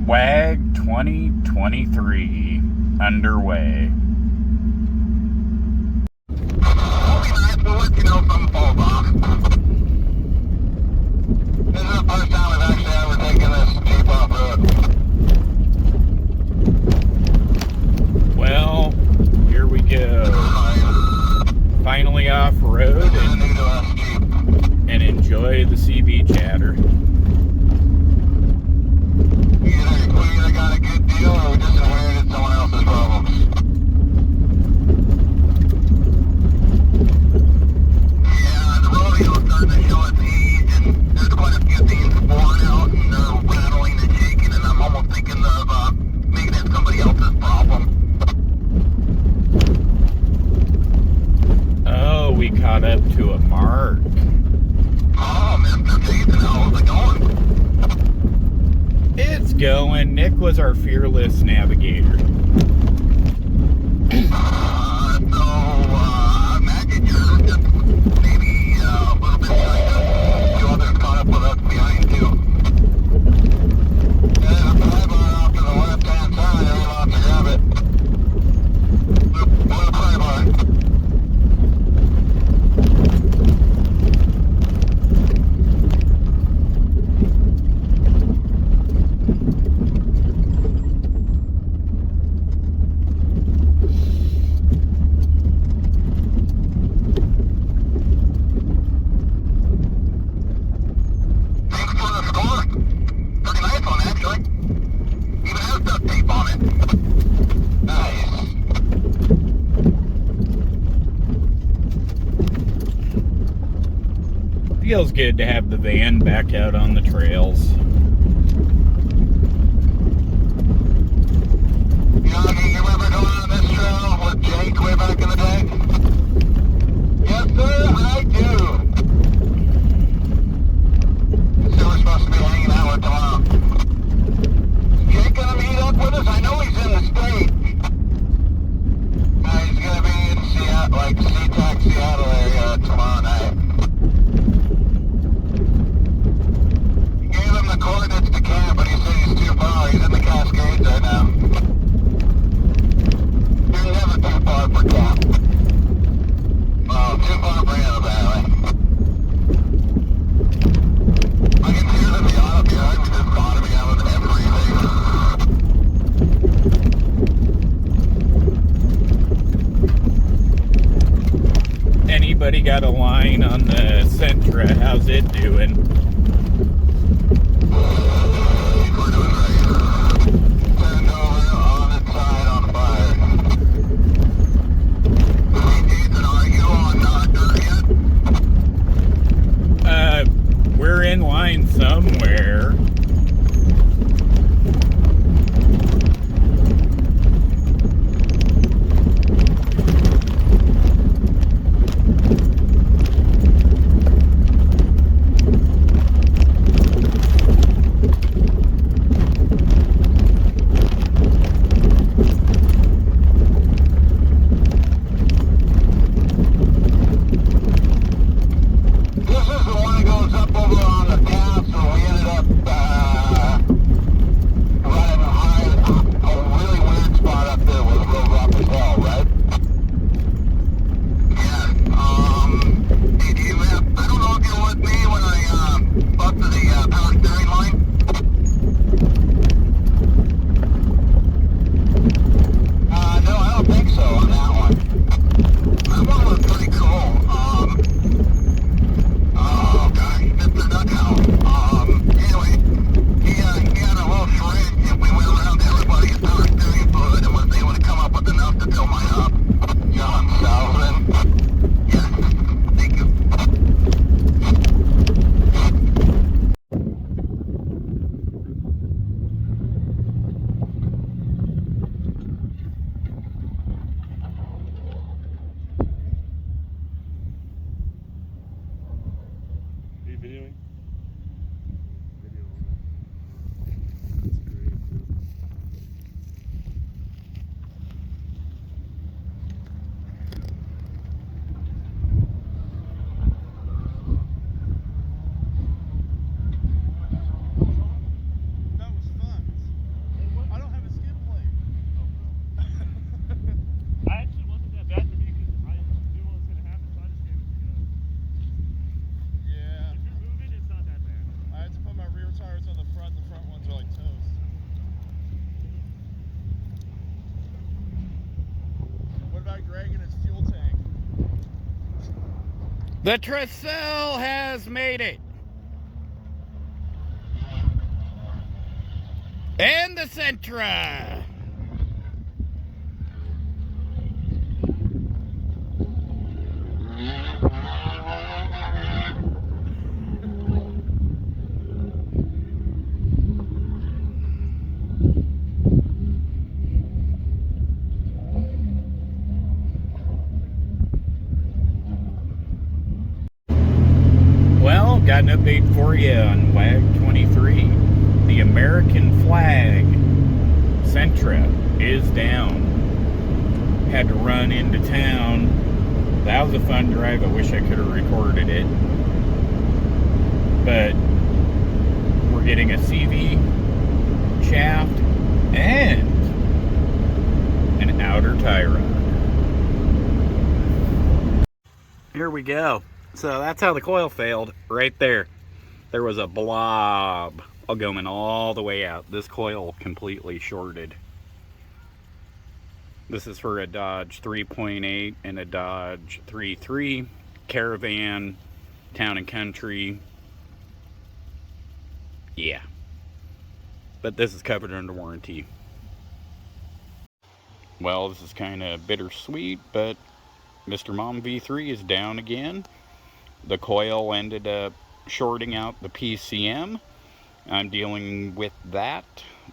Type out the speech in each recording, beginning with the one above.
WAG 2023 underway. It'll be nice. We'll let you know if something falls off. This is the first time we've actually ever taken this Jeep off-road. Well, here we go. Finally off-road and enjoy the CB chatter. We either got a good deal or we just inherited someone else's problems. Yeah, the rodeo's starting to show its age, and there's quite a few things worn out, and they're rattling and shaking, and I'm almost thinking of making it somebody else's problem. Oh, we caught up to a mark. Oh, Mr. Jason, how's it going? It's going. Nick was our fearless navigator. I imagine you're just maybe a little bit behind us. You others caught up with us behind too. There's a pry bar off to the left-hand side. You're allowed to grab it. Blue pry bar. Feels good to have the van back out on the trails. Yogi, you remember going on this trail with Jake way back in the day? Yes, sir, I do. So we're supposed to be hanging out with tomorrow. Is Jake gonna meet up with us? I know he's in the state. He's gonna be in Seattle, like SeaTac Seattle area tomorrow night. Gave him the coordinates to camp, but he said he's too far. He's in the Cascades right now. You're never too far for camp. Oh, too far for him, apparently. I can hear the Miata behind me just bottoming out with everything. Anybody got a line on the Sentra? How's it doing? We're doing great. Turned over on its side on fire. Hey, Jason, are you on dirt yet? We're in line somewhere. The Tercel has made it. And the Sentra. Well, got an update for you on WAG 23. The American flag Sentra is down. Had to run into town. That was a fun drive. I wish I could have recorded it. But we're getting a CV shaft and an outer tie rod. Here we go. So that's how the coil failed right there. There was a blob going all the way out. This coil completely shorted. This is for a Dodge 3.8 and a Dodge 3.3 Caravan, Town and Country. Yeah. But this is covered under warranty. Well, this is kind of bittersweet, but Mr. Mom V3 is down again. The coil ended up shorting out the PCM. I'm dealing with that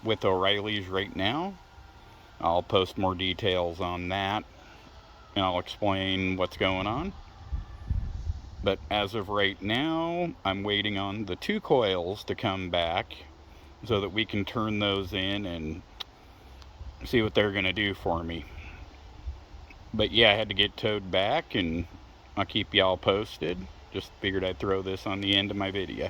with O'Reilly's right now. I'll post more details on that and I'll explain what's going on. But as of right now, I'm waiting on the two coils to come back so that we can turn those in and see what they're going to do for me. But yeah, I had to get towed back and I'll keep y'all posted. Just figured I'd throw this on the end of my video.